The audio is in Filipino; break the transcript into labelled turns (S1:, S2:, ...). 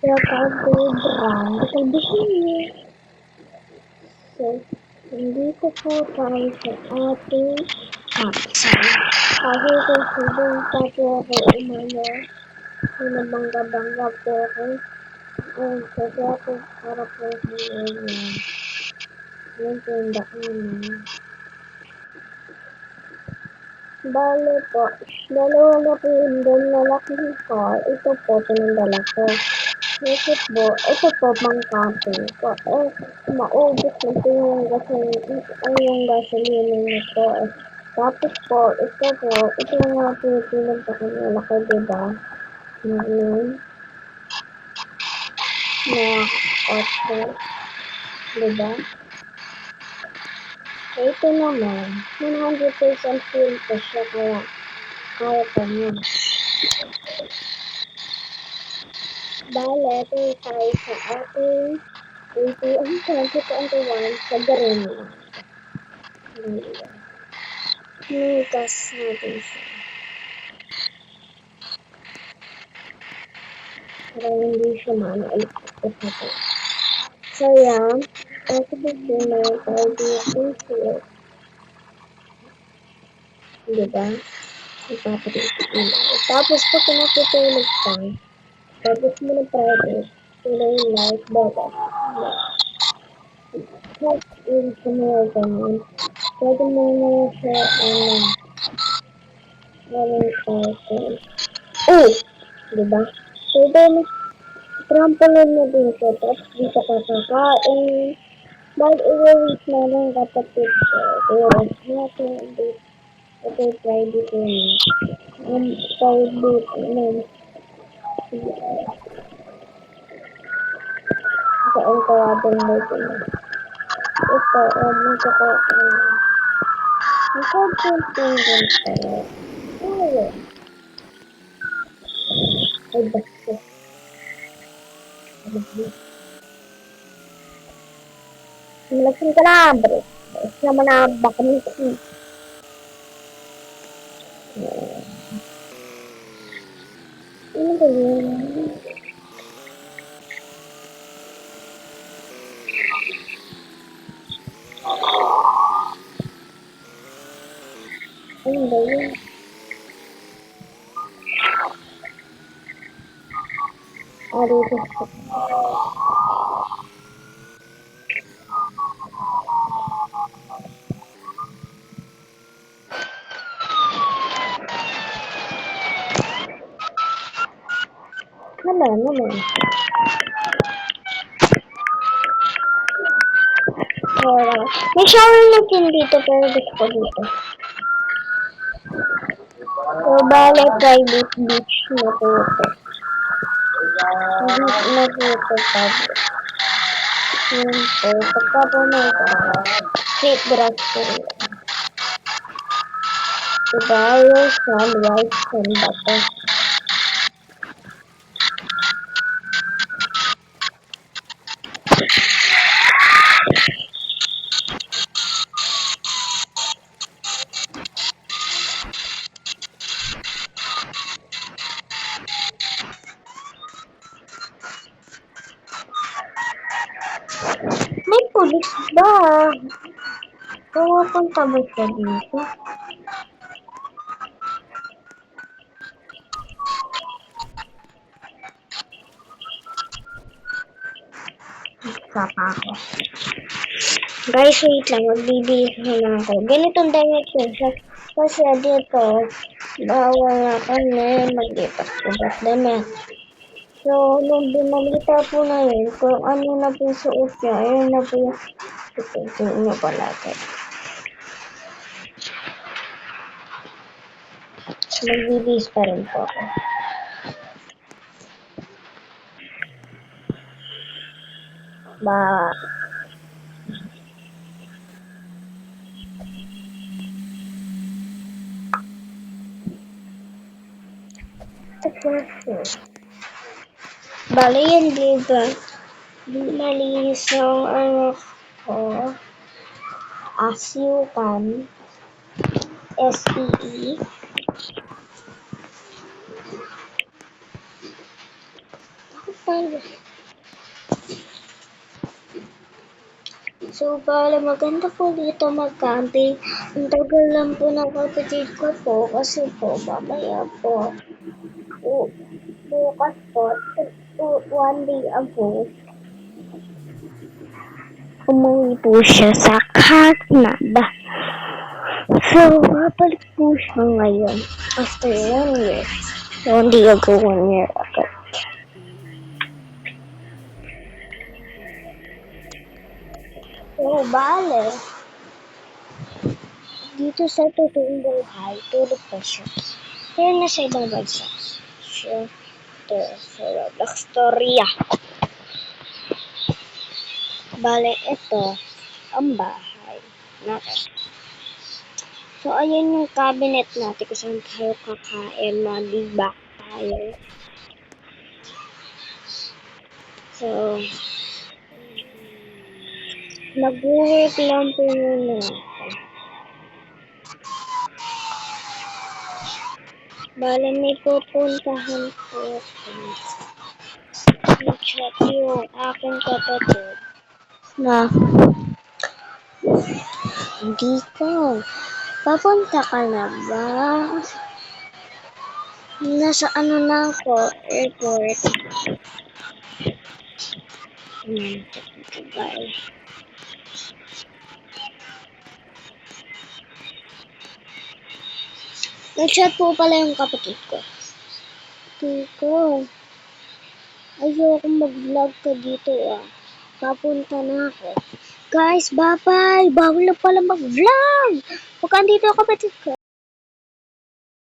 S1: Welcome to Brand Kalbihini. So, nandito po tayo sa ating kapsay. Kahit hanggang pa po ako umano, sinabangga-bangga po ako. Kasi ako para po sa ngayon. Yung tinda ko naman. Bale po, dalawa na po yung doon na laki ko. Ito po, pinandala ko. Ito po, pang camping ko. Maubos na po yung gasolina nito. Tapos po, ito nga po yung pinagpa ko na laki, diba? Ngayon, na auto, diba? Ito naman, 100% fuel pa siya, kaya pa niya. Bale, ito tayo sa ating 2021 sa Garena. Nitas natin siya. Para hindi siya maano-electric na po. So, yan. Kasi gusto na tayo dito siya. Diba? Ipapatisip nila. Tapos, pag nakitulog ka, tapos mo na private, sila yung light, dapat. Tapos, yung sa mga ganyan, pwede mo na siya, parang oh! Diba? Pwede mo, trampoline na din siya, tapos dito ka kakain. Bag i-release na ng kapatid ko. Pero, natin ito try dito yun. Ang private ng sa engkawadong mo din. Ito, dito ko, ang content din pala. Oo. Ay, basta. Malaking ka na, bro. Basta naman na baka nisi. Ano ba yun? Ano ba yun? Dito siya. Naman. May shower na din dito pero gusto ko dito. So, bale, private beach na po ito. Hindi na po ito public. Yun po, pagka po na ito, straight grass po rin. Diba, yung sand, white sand ba ito? May pulis ba? Pupunta ba siya dito? Sapa ako. Guys, wait lang. Magbibihis na lang ako. Ganitong direction siya. Kasi dito, bawal na kami maglipas-lipas damit. So, nung binalita po na yun, kung ano na po yung suot niya, ayun na po yung suot niya palagi. So, magbibihis pa rin po ako. Ba, bali yan dito. Malinis yung ano ko. As you can. SPE. So, bale, maganda po dito mag-camping. Ang tagal lang po ng kapatid ko po kasi po, mamaya po, bukas po, one day ago, umuwi po siya sa Canada. So, babalik po siya ngayon after 1 year. One day ago, 1 year ago. So, bale, dito sa totoong buhay, tulog pa siya. Kaya nasa ibang bansa siya. Ito, sa Roblox Storya. Bale, ito, ang bahay natin. So, ayan yung cabinet natin kung saan tayo kakain, mag-back tayo. So, nag-work lang po muna ako. Bale, may pupuntahan po ako. I-chat yung aking kapatid na hindi ko. Papunta ka na ba? Nasa ano na ako, airport. Bye. Nag-chat po pala yung kapatid ko. Tiko, ayoko mag-vlog ka dito ah. Papunta na ako. Guys, bye-bye! Bawal na pala mag-vlog! Pagka andito ang kapatid ko.